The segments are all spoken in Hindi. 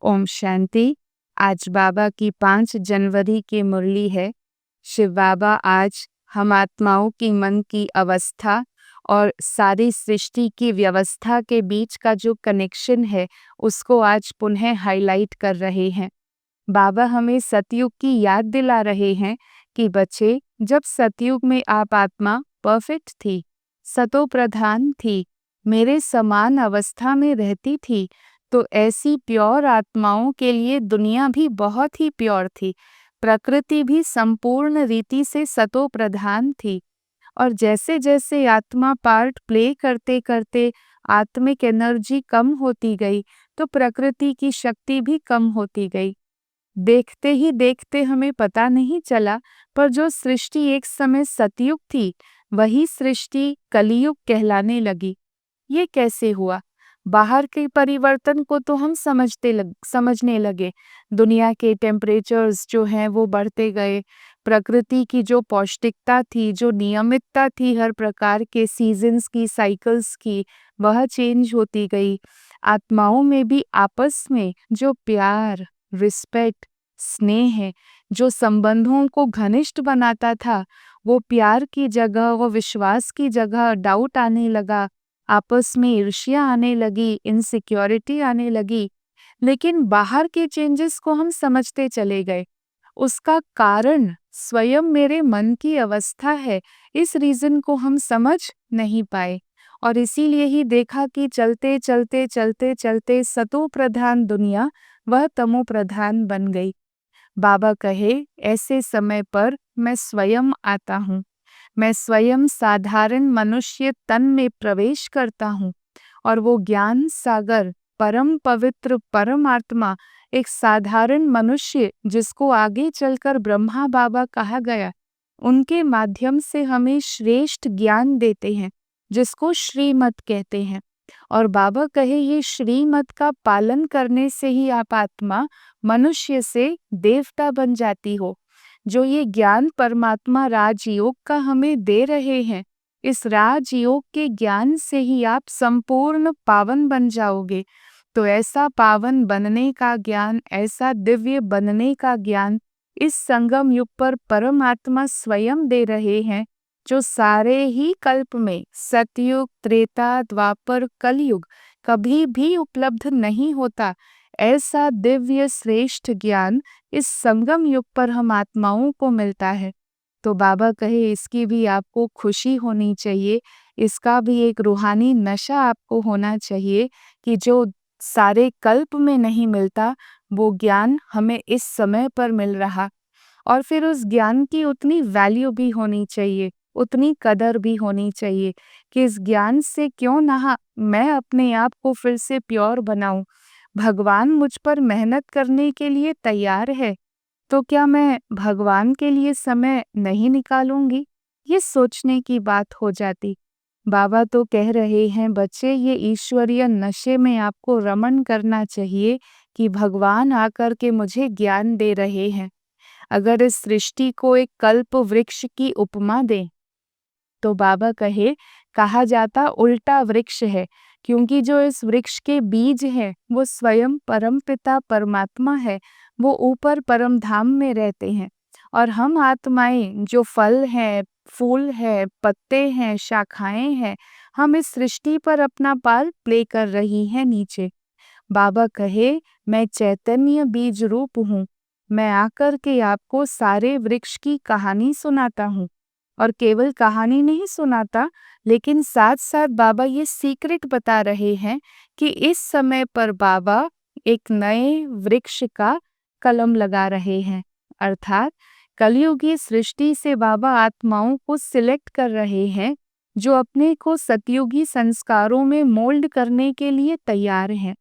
ओम शांति। आज बाबा की 5 जनवरी की मुरली है। शिव बाबा आज हम आत्माओं की मन की अवस्था और सारी सृष्टि की व्यवस्था के बीच का जो कनेक्शन है उसको आज पुनः हाईलाइट कर रहे हैं। बाबा हमें सतयुग की याद दिला रहे हैं कि बच्चे, जब सतयुग में आप आत्मा परफेक्ट थी, सतो प्रधान थी, मेरे समान अवस्था में रहती थी, तो ऐसी प्योर आत्माओं के लिए दुनिया भी बहुत ही प्योर थी, प्रकृति भी संपूर्ण रीति से सतो प्रधान थी। और जैसे जैसे आत्मा पार्ट प्ले करते करते आत्मिक एनर्जी कम होती गई, तो प्रकृति की शक्ति भी कम होती गई। देखते ही देखते हमें पता नहीं चला, पर जो सृष्टि एक समय सतयुग थी, वही सृष्टि कलियुग कहलाने लगी। ये कैसे हुआ? बाहर के परिवर्तन को तो हम समझने लगे। दुनिया के टेम्परेचर्स जो हैं वो बढ़ते गए, प्रकृति की जो पौष्टिकता थी, जो नियमितता थी हर प्रकार के सीजन्स की, साइकिल्स की, वह चेंज होती गई। आत्माओं में भी आपस में जो प्यार, रिस्पेक्ट, स्नेह है, जो संबंधों को घनिष्ठ बनाता था, वो प्यार की जगह, वो विश्वास की जगह डाउट आने लगा, आपस में ईर्ष्या आने लगी, इनसिक्योरिटी आने लगी। लेकिन बाहर के चेंजेस को हम समझते चले गए। उसका कारण स्वयं मेरे मन की अवस्था है, इस रीज़न को हम समझ नहीं पाए। और इसीलिए ही देखा कि चलते चलते चलते चलते सतो प्रधान दुनिया वह तमो प्रधान बन गई। बाबा कहे, ऐसे समय पर मैं स्वयं आता हूँ। मैं स्वयं साधारण मनुष्य तन में प्रवेश करता हूँ और वो ज्ञान सागर, परम पवित्र परमात्मा, एक साधारण मनुष्य जिसको आगे चलकर ब्रह्मा बाबा कहा गया, उनके माध्यम से हमें श्रेष्ठ ज्ञान देते हैं, जिसको श्रीमत कहते हैं। और बाबा कहे, ये श्रीमत का पालन करने से ही आप आत्मा मनुष्य से देवता बन जाती हो। जो ये ज्ञान परमात्मा राजयोग का हमें दे रहे हैं, इस राजयोग के ज्ञान से ही आप संपूर्ण पावन बन जाओगे। तो ऐसा पावन बनने का ज्ञान, ऐसा दिव्य बनने का ज्ञान इस संगम युग पर परमात्मा स्वयं दे रहे हैं, जो सारे ही कल्प में, सतयुग, त्रेता, द्वापर, कलयुग, कभी भी उपलब्ध नहीं होता। ऐसा दिव्य श्रेष्ठ ज्ञान इस संगम युग पर हम आत्माओं को मिलता है। तो बाबा कहे, इसकी भी आपको खुशी होनी चाहिए, इसका भी एक रूहानी नशा आपको होना चाहिए कि जो सारे कल्प में नहीं मिलता, वो ज्ञान हमें इस समय पर मिल रहा। और फिर उस ज्ञान की उतनी वैल्यू भी होनी चाहिए, उतनी कदर भी होनी चाहिए कि इस ज्ञान से क्यों ना मैं अपने आप को फिर से प्योर बनाऊं। भगवान मुझ पर मेहनत करने के लिए तैयार है, तो क्या मैं भगवान के लिए समय नहीं निकालूंगी? ये सोचने की बात हो जाती। बाबा तो कह रहे हैं, बच्चे, ये ईश्वरीय नशे में आपको रमण करना चाहिए कि भगवान आकर के मुझे ज्ञान दे रहे हैं। अगर इस सृष्टि को एक कल्प वृक्ष की उपमा दें, तो बाबा कहे, कहा जाता उल्टा वृक्ष है, क्योंकि जो इस वृक्ष के बीज हैं वो स्वयं परमपिता परमात्मा है, वो ऊपर परम धाम में रहते हैं। और हम आत्माएं जो फल हैं, फूल है, पत्ते हैं, शाखाएं हैं, हम इस सृष्टि पर अपना पार्ट प्ले कर रही हैं नीचे। बाबा कहे, मैं चैतन्य बीज रूप हूँ, मैं आकर के आपको सारे वृक्ष की कहानी सुनाता हूँ। और केवल कहानी नहीं सुनाता, लेकिन साथ साथ बाबा ये सीक्रेट बता रहे हैं कि इस समय पर बाबा एक नए वृक्ष का कलम लगा रहे हैं। अर्थात कलयुगी सृष्टि से बाबा आत्माओं को सिलेक्ट कर रहे हैं, जो अपने को सतयुगी संस्कारों में मोल्ड करने के लिए तैयार हैं।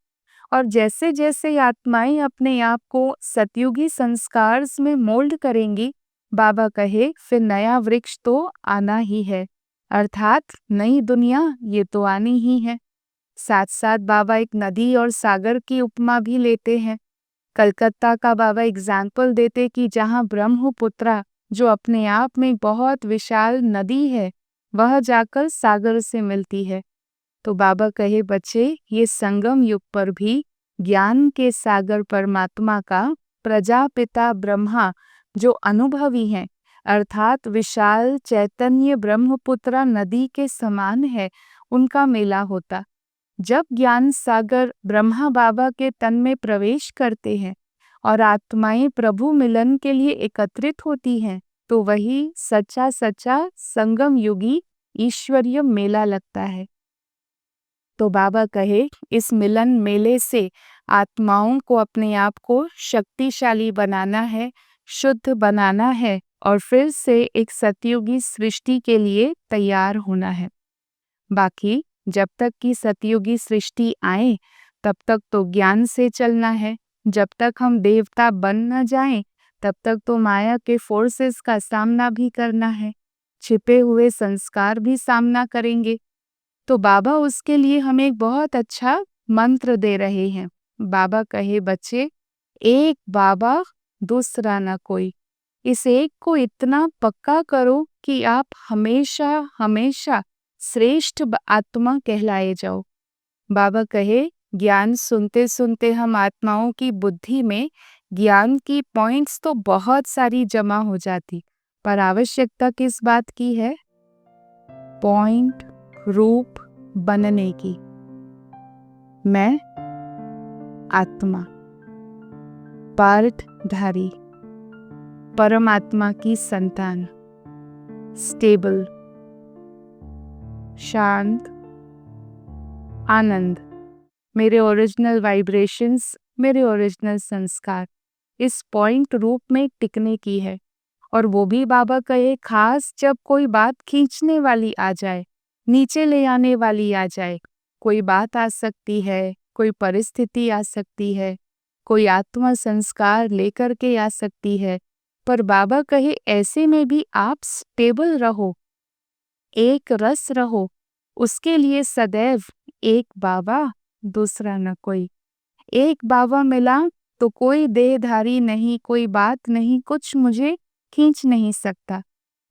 और जैसे जैसे आत्माएं अपने आप को सतयुगी संस्कार में मोल्ड करेंगी, बाबा कहे, फिर नया वृक्ष तो आना ही है, अर्थात नई दुनिया ये तो आनी ही है। साथ साथ बाबा एक नदी और सागर की उपमा भी लेते हैं। कलकत्ता का बाबा एग्जाम्पल देते कि जहाँ ब्रह्मपुत्रा, जो अपने आप में बहुत विशाल नदी है, वह जाकर सागर से मिलती है। तो बाबा कहे, बच्चे, ये संगम युग पर भी ज्ञान के सागर परमात्मा का प्रजापिता ब्रह्मा जो अनुभवी हैं, अर्थात विशाल चैतन्य ब्रह्मपुत्र नदी के समान है, उनका मेला होता। जब ज्ञान सागर ब्रह्मा बाबा के तन में प्रवेश करते हैं और आत्माएं प्रभु मिलन के लिए एकत्रित होती हैं, तो वही सच्चा सच्चा संगम युगी ईश्वरीय मेला लगता है। तो बाबा कहे, इस मिलन मेले से आत्माओं को अपने आप को शक्तिशाली बनाना है, शुद्ध बनाना है और फिर से एक सतयुगी सृष्टि के लिए तैयार होना है। बाकी जब तक की सतयुगी सृष्टि आए तब तक तो ज्ञान से चलना है। जब तक हम देवता बन न जाएं तब तक तो माया के फोर्सेस का सामना भी करना है, छिपे हुए संस्कार भी सामना करेंगे। तो बाबा उसके लिए हमें एक बहुत अच्छा मंत्र दे रहे हैं। बाबा कहे, बच्चे, एक बाबा दूसरा न कोई। इस एक को इतना पक्का करो कि आप हमेशा हमेशा श्रेष्ठ आत्मा कहलाए जाओ। बाबा कहे, ज्ञान सुनते सुनते हम आत्माओं की बुद्धि में ज्ञान की पॉइंट्स तो बहुत सारी जमा हो जाती, पर आवश्यकता किस बात की है? पॉइंट रूप बनने की। मैं आत्मा, पार्थधारी, परमात्मा की संतान, स्टेबल, शांत, आनंद, मेरे ओरिजिनल वाइब्रेशंस, मेरे ओरिजिनल संस्कार इस पॉइंट रूप में टिकने की है। और वो भी बाबा कहे, खास जब कोई बात खींचने वाली आ जाए, नीचे ले आने वाली आ जाए, कोई बात आ सकती है, कोई परिस्थिति आ सकती है, कोई आत्मा संस्कार लेकर के आ सकती है, पर बाबा कहे ऐसे में भी आप स्टेबल रहो, एक रस रहो। उसके लिए सदैव एक बाबा दूसरा न कोई। एक बाबा मिला तो कोई देहधारी नहीं, कोई बात नहीं, कुछ मुझे खींच नहीं सकता।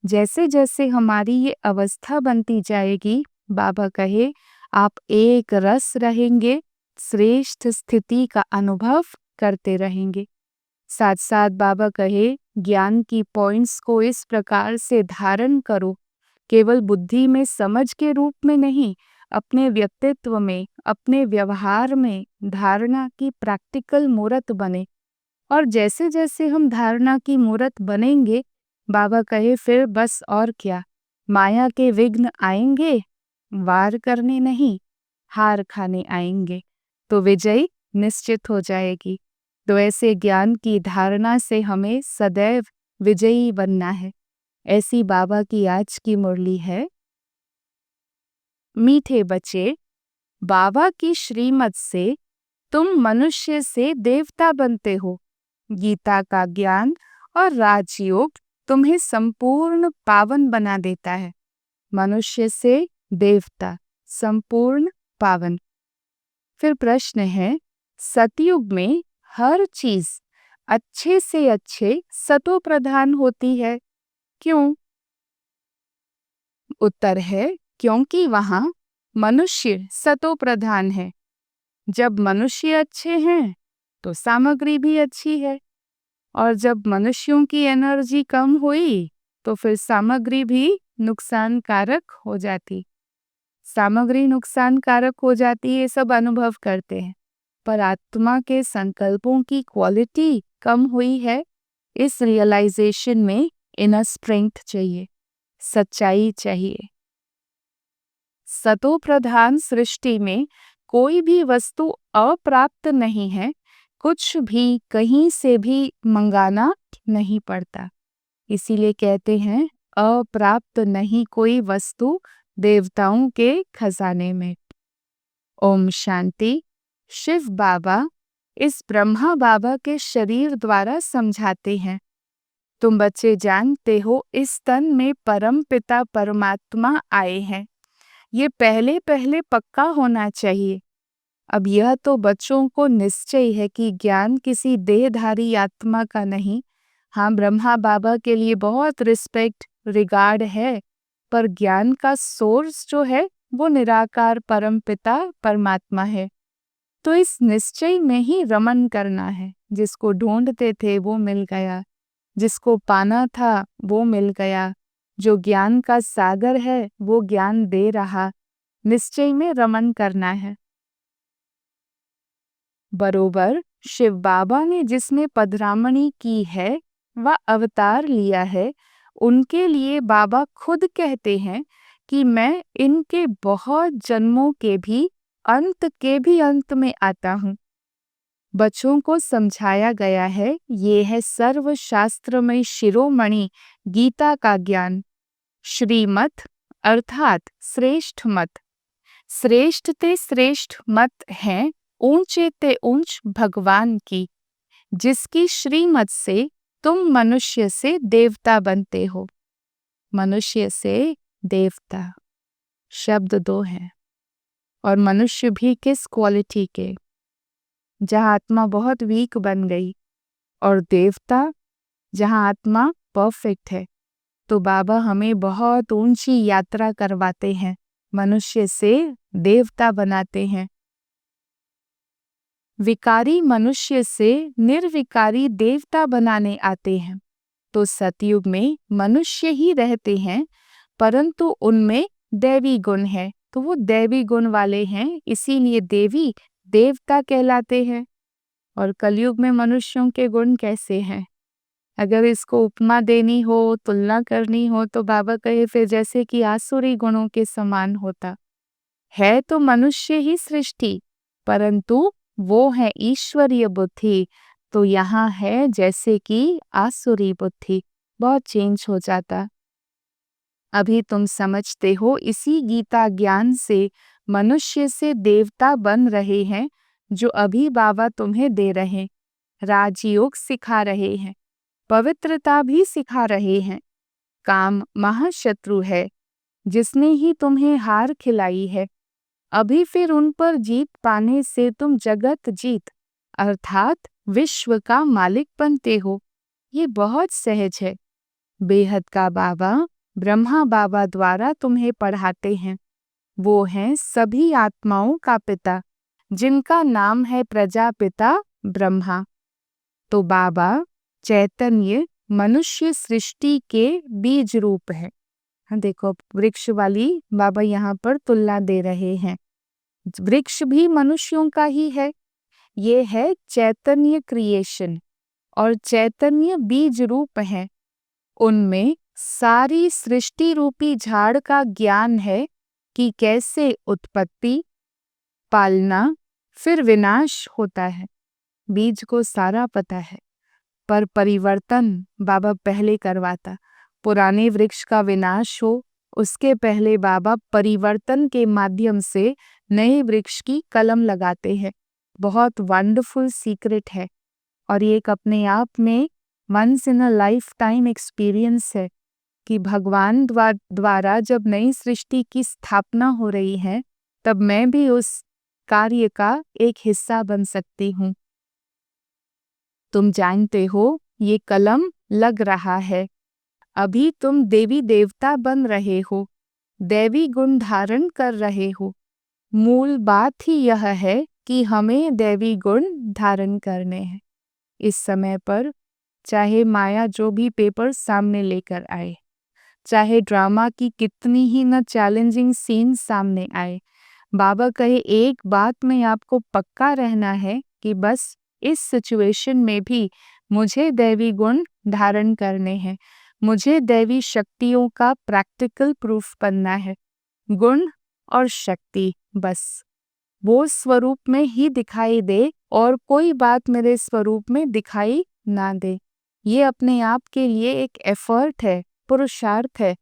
जैसे जैसे हमारी ये अवस्था बनती जाएगी, बाबा कहे आप एक रस रहेंगे, श्रेष्ठ स्थिति का अनुभव करते रहेंगे। साथ साथ बाबा कहे, ज्ञान की पॉइंट्स को इस प्रकार से धारण करो, केवल बुद्धि में समझ के रूप में नहीं, अपने व्यक्तित्व में, अपने व्यवहार में धारणा की प्रैक्टिकल मूर्त बने। और जैसे जैसे हम धारणा की मूर्त बनेंगे, बाबा कहे फिर बस और क्या, माया के विघ्न आएंगे, वार करने नहीं, हार खाने आएंगे, तो विजय निश्चित हो जाएगी। तो ऐसे ज्ञान की धारणा से हमें सदैव विजयी बनना है। ऐसी बाबा की आज की मुरली है। मीठे बच्चे, बाबा की श्रीमत से तुम मनुष्य से देवता बनते हो। गीता का ज्ञान और राजयोग तुम्हें संपूर्ण पावन बना देता है। मनुष्य से देवता, संपूर्ण पावन। फिर प्रश्न है, सतयुग में हर चीज अच्छे से अच्छे सतो प्रधान होती है, क्यों? उत्तर है, क्योंकि वहां मनुष्य सतो प्रधान है। जब मनुष्य अच्छे हैं तो सामग्री भी अच्छी है, और जब मनुष्यों की एनर्जी कम हुई तो फिर सामग्री भी नुकसानकारक हो जाती। सामग्री नुकसानकारक हो जाती है, सब अनुभव करते हैं, पर आत्मा के संकल्पों की क्वालिटी कम हुई है। इस रियलाइजेशन में इनर स्ट्रेंथ चाहिए, सच्चाई चाहिए। सतो प्रधान सृष्टि में कोई भी वस्तु अप्राप्त नहीं है, कुछ भी कहीं से भी मंगाना नहीं पड़ता। इसीलिए कहते हैं, अप्राप्त नहीं कोई वस्तु देवताओं के खजाने में। ओम शांति। शिव बाबा इस ब्रह्मा बाबा के शरीर द्वारा समझाते हैं, तुम बच्चे जानते हो इस तन में परम पिता परमात्मा आए हैं। ये पहले पहले पक्का होना चाहिए। अब यह तो बच्चों को निश्चय है कि ज्ञान किसी देहधारी आत्मा का नहीं। हाँ, ब्रह्मा बाबा के लिए बहुत रिस्पेक्ट, रिगार्ड है, पर ज्ञान का सोर्स जो है वो निराकार परम पिता परमात्मा है। तो इस निश्चय में ही रमन करना है। जिसको ढूंढते थे वो मिल गया, जिसको पाना था वो मिल गया, जो ज्ञान का सागर है वो ज्ञान दे रहा। निश्चय में रमन करना है। बरोबर शिव बाबा ने जिसमें पधरामणी की है व अवतार लिया है, उनके लिए बाबा खुद कहते हैं कि मैं इनके बहुत जन्मों के भी अंत में आता हूँ। बच्चों को समझाया गया है, ये है सर्वशास्त्रमय शिरोमणि गीता का ज्ञान। श्रीमत अर्थात श्रेष्ठ मत, श्रेष्ठ ते श्रेष्ठ मत हैं ऊंचे ते ऊंच भगवान की, जिसकी श्रीमत से तुम मनुष्य से देवता बनते हो। मनुष्य से देवता शब्द दो हैं, और मनुष्य भी किस क्वालिटी के, जहाँ आत्मा बहुत वीक बन गई, और देवता जहाँ आत्मा परफेक्ट है। तो बाबा हमें बहुत ऊंची यात्रा करवाते हैं, मनुष्य से देवता बनाते हैं। विकारी मनुष्य से निर्विकारी देवता बनाने आते हैं। तो सतयुग में मनुष्य ही रहते हैं, परंतु उनमें दैवी गुण है, तो वो दैवी गुण वाले हैं, इसीलिए देवी देवता कहलाते हैं। और कलयुग में मनुष्यों के गुण कैसे हैं? अगर इसको उपमा देनी हो, तुलना करनी हो, तो बाबा कहे फिर जैसे कि आसुरी गुणों के समान होता है। तो मनुष्य ही सृष्टि, परंतु वो है ईश्वरीय बुद्धि, तो यहाँ है जैसे कि आसुरी बुद्धि, बहुत चेंज हो जाता। अभी तुम समझते हो, इसी गीता ज्ञान से मनुष्य से देवता बन रहे हैं, जो अभी बाबा तुम्हें दे रहे, राजयोग सिखा रहे हैं, पवित्रता भी सिखा रहे हैं। काम महाशत्रु है, जिसने ही तुम्हें हार खिलाई है। अभी फिर उन पर जीत पाने से तुम जगत जीत अर्थात विश्व का मालिक बनते हो। ये बहुत सहज है। बेहद का बाबा ब्रह्मा बाबा द्वारा तुम्हें पढ़ाते हैं। वो हैं सभी आत्माओं का पिता, जिनका नाम है प्रजापिता ब्रह्मा। तो बाबा चैतन्य मनुष्य सृष्टि के बीज रूप है। हाँ, देखो वृक्ष वाली बाबा यहाँ पर तुलना दे रहे हैं। वृक्ष भी मनुष्यों का ही है। ये है चैतन्य क्रिएशन, और चैतन्य बीज रूप है। उनमें सारी सृष्टि रूपी झाड़ का ज्ञान है कि कैसे उत्पत्ति, पालना, फिर विनाश होता है। बीज को सारा पता है, पर परिवर्तन बाबा पहले करवाता। पुराने वृक्ष का विनाश हो, उसके पहले बाबा परिवर्तन के माध्यम से नए वृक्ष की कलम लगाते हैं। बहुत वंडरफुल सीक्रेट है, और ये एक अपने आप में once in a lifetime experience है कि भगवान द्वारा जब नई सृष्टि की स्थापना हो रही है, तब मैं भी उस कार्य का एक हिस्सा बन सकती हूँ। तुम जानते हो, ये कलम लग रहा है। अभी तुम देवी देवता बन रहे हो, दैवी गुण धारण कर रहे हो। मूल बात ही यह है कि हमें दैवी गुण धारण करने हैं। इस समय पर चाहे माया जो भी पेपर सामने लेकर आए, चाहे ड्रामा की कितनी ही न चैलेंजिंग सीन सामने आए, बाबा कहे एक बात में आपको पक्का रहना है कि बस इस सिचुएशन में भी मुझे दैवी गुण धारण करने हैं, मुझे दैवी शक्तियों का प्रैक्टिकल प्रूफ बनना है। गुण और शक्ति बस वो स्वरूप में ही दिखाई दे, और कोई बात मेरे स्वरूप में दिखाई ना दे। ये अपने आप के लिए एक एफर्ट है, पुरुषार्थ है,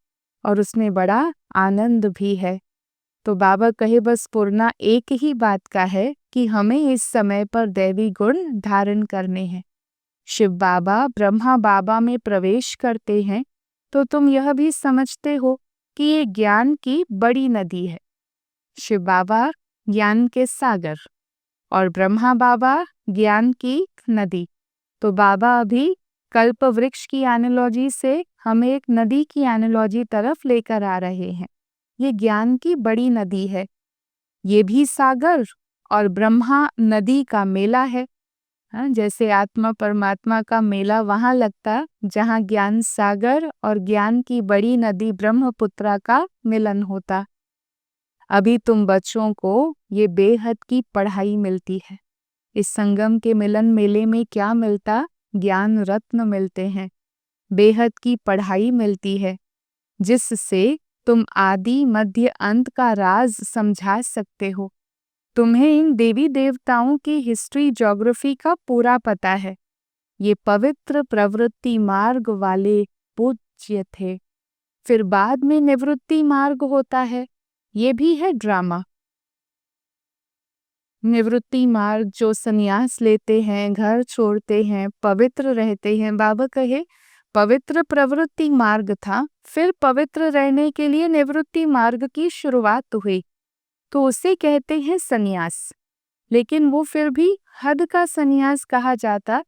और उसमें बड़ा आनंद भी है। तो बाबा कहे बस पूर्णा एक ही बात का है कि हमें इस समय पर दैवी गुण धारण करने हैं। शिव बाबा ब्रह्मा बाबा में प्रवेश करते हैं, तो तुम यह भी समझते हो कि ये ज्ञान की बड़ी नदी है। शिव बाबा ज्ञान के सागर, और ब्रह्मा बाबा ज्ञान की नदी। तो बाबा अभी कल्प वृक्ष की एनालॉजी से हमें एक नदी की एनालॉजी तरफ लेकर आ रहे हैं। ये ज्ञान की बड़ी नदी है, ये भी सागर और ब्रह्मा नदी का मेला है। हाँ, जैसे आत्मा परमात्मा का मेला वहाँ लगता जहाँ ज्ञान सागर और ज्ञान की बड़ी नदी ब्रह्मपुत्रा का मिलन होता। अभी तुम बच्चों को ये बेहद की पढ़ाई मिलती है। इस संगम के मिलन मेले में क्या मिलता? ज्ञान रत्न मिलते हैं, बेहद की पढ़ाई मिलती है, जिससे तुम आदि मध्य अंत का राज समझा सकते हो। तुम्हें इन देवी देवताओं की हिस्ट्री ज्योग्राफी का पूरा पता है। ये पवित्र प्रवृत्ति मार्ग वाले पूज्य थे। फिर बाद में निवृत्ति मार्ग होता है, ये भी है ड्रामा। निवृत्ति मार्ग जो संन्यास लेते हैं, घर छोड़ते हैं, पवित्र रहते हैं। बाबा कहे पवित्र प्रवृत्ति मार्ग था, फिर पवित्र रहने के लिए निवृत्ति मार्ग की शुरुआत हुई, तो उसे कहते हैं संन्यास। लेकिन वो फिर भी हद का संन्यास कहा जाता।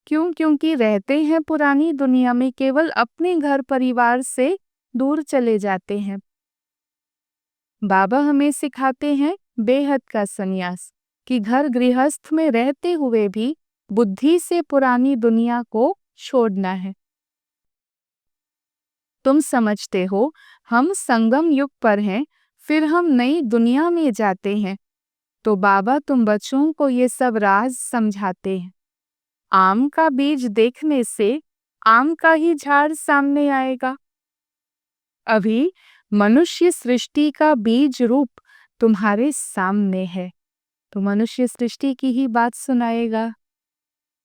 क्यों? क्योंकि रहते हैं पुरानी दुनिया में, केवल अपने घर परिवार से दूर चले जाते हैं। बाबा हमें सिखाते हैं बेहद का संन्यास, कि घर गृहस्थ में रहते हुए भी बुद्धि से पुरानी दुनिया को छोड़ना है। तुम समझते हो हम संगम युग पर हैं, फिर हम नई दुनिया में जाते हैं। तो बाबा तुम बच्चों को ये सब राज समझाते हैं। आम का बीज देखने से आम का ही झाड़ सामने आएगा। अभी मनुष्य सृष्टि का बीज रूप तुम्हारे सामने है, तो मनुष्य सृष्टि की ही बात सुनाएगा।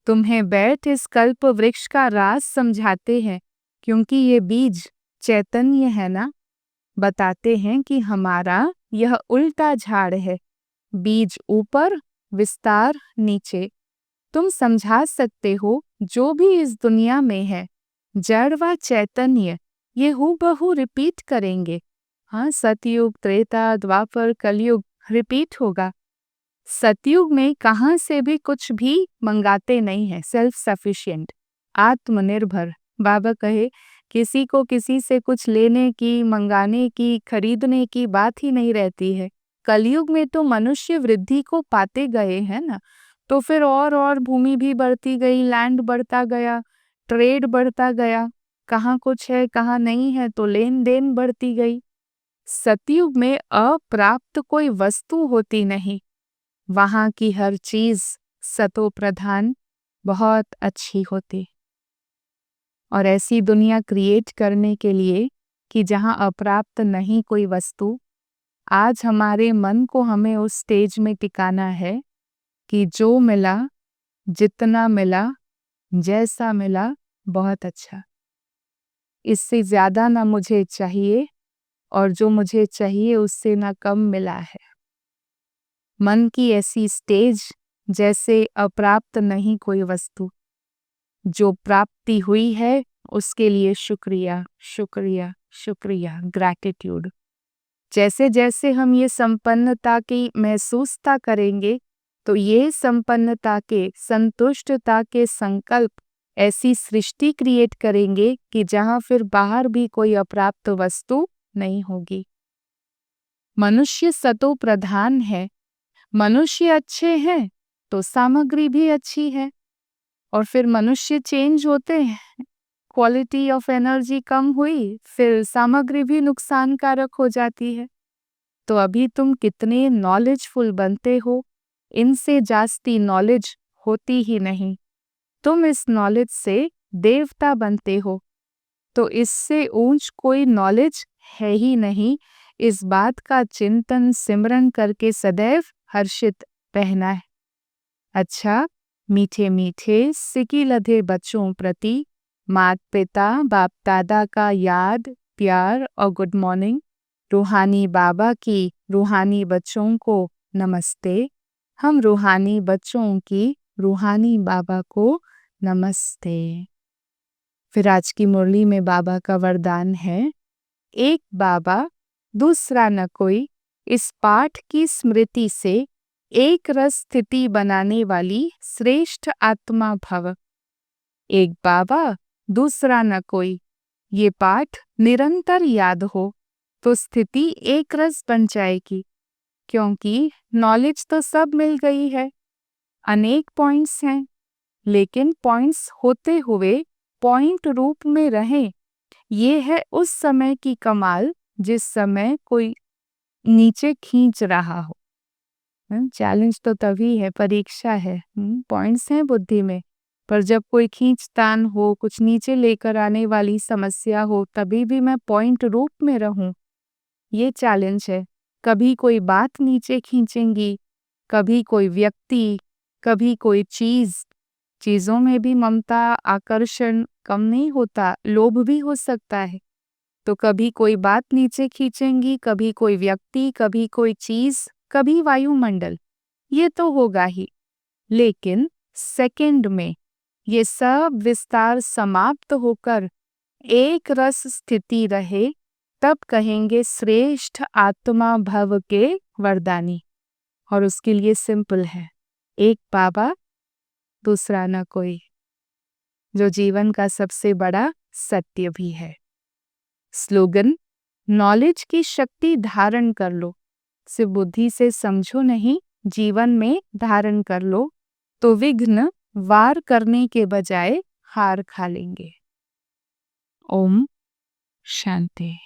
तुम्हें बैठ इस कल्प वृक्ष का राज समझाते हैं, क्योंकि ये बीज चैतन्य है ना। बताते हैं कि हमारा यह उल्टा झाड़ है, बीज ऊपर, विस्तार नीचे। तुम समझा सकते हो जो भी इस दुनिया में है, जड़ व चैतन्य, ये हूबहू रिपीट करेंगे। हाँ, सतयुग, त्रेता, द्वापर, कलयुग रिपीट होगा। सतयुग में कहाँ से भी कुछ भी मंगाते नहीं है, सेल्फ सफिशिएंट, आत्मनिर्भर। बाबा कहे किसी को किसी से कुछ लेने की, मंगाने की, खरीदने की बात ही नहीं रहती है। कलयुग में तो मनुष्य वृद्धि को पाते गए हैं ना, तो फिर और भूमि भी बढ़ती गई, लैंड बढ़ता गया, ट्रेड बढ़ता गया, कहाँ कुछ है कहाँ नहीं है, तो लेन देन बढ़ती गई। सतयुग में अप्राप्त कोई वस्तु होती नहीं, वहाँ की हर चीज सतो प्रधान बहुत अच्छी होती। और ऐसी दुनिया क्रिएट करने के लिए कि जहाँ अप्राप्त नहीं कोई वस्तु, आज हमारे मन को हमें उस स्टेज में टिकाना है कि जो मिला, जितना मिला, जैसा मिला, बहुत अच्छा, इससे ज़्यादा ना मुझे चाहिए, और जो मुझे चाहिए उससे ना कम मिला है। मन की ऐसी स्टेज जैसे अप्राप्त नहीं कोई वस्तु, जो प्राप्ति हुई है उसके लिए शुक्रिया, शुक्रिया, शुक्रिया, ग्रैटिट्यूड। जैसे जैसे हम ये संपन्नता की महसूसता करेंगे, तो ये संपन्नता के, संतुष्टता के संकल्प ऐसी सृष्टि क्रिएट करेंगे कि जहाँ फिर बाहर भी कोई अप्राप्त वस्तु नहीं होगी। मनुष्य सतो प्रधान है, मनुष्य अच्छे हैं तो सामग्री भी अच्छी है, और फिर मनुष्य चेंज होते हैं, क्वालिटी ऑफ एनर्जी कम हुई, फिर सामग्री भी नुकसानकारक हो जाती है। तो अभी तुम कितने नॉलेजफुल बनते हो, इनसे जास्ती नॉलेज होती ही नहीं। तुम इस नॉलेज से देवता बनते हो, तो इससे ऊंच कोई नॉलेज है ही नहीं। इस बात का चिंतन सिमरन करके सदैव हर्षित रहना है। अच्छा, मीठे मीठे सिकी लधे बच्चों प्रति माता पिता बाप दादा का याद, प्यार और गुड मॉर्निंग। रूहानी बाबा की रूहानी बच्चों को नमस्ते। हम रूहानी बच्चों की रूहानी बाबा को नमस्ते। फिर आज की मुरली में बाबा का वरदान है, एक बाबा दूसरा न कोई, इस पाठ की स्मृति से एक रस स्थिति बनाने वाली श्रेष्ठ आत्मा भव। एक बाबा दूसरा न कोई, ये पाठ निरंतर याद हो तो स्थिति एक रस बन जाएगी। क्योंकि नॉलेज तो सब मिल गई है, अनेक पॉइंट्स हैं, लेकिन पॉइंट्स होते हुए पॉइंट रूप में रहें, ये है उस समय की कमाल जिस समय कोई नीचे खींच रहा हो। चैलेंज तो तभी है, परीक्षा है। पॉइंट्स हैं बुद्धि में, पर जब कोई खींचतान हो, कुछ नीचे लेकर आने वाली समस्या हो, तभी भी मैं पॉइंट रूप में रहूं, ये चैलेंज है। कभी कोई बात नीचे खींचेंगी, कभी कोई व्यक्ति, कभी कोई चीज। चीजों में भी ममता, आकर्षण कम नहीं होता, लोभ भी हो सकता है। तो कभी कोई बात नीचे खींचेंगी, कभी कोई व्यक्ति, कभी कोई चीज, कभी वायुमंडल, ये तो होगा ही। लेकिन सेकंड में ये सब विस्तार समाप्त होकर एक रस स्थिति रहे, तब कहेंगे श्रेष्ठ आत्मा भव के वरदानी। और उसके लिए सिंपल है, एक बाबा, दूसरा न कोई, जो जीवन का सबसे बड़ा सत्य भी है। स्लोगन, नॉलेज की शक्ति धारण कर लो, सिर्फ बुद्धि से समझो नहीं, जीवन में धारण कर लो, तो विघ्न वार करने के बजाय हार खा लेंगे। ओम शांति।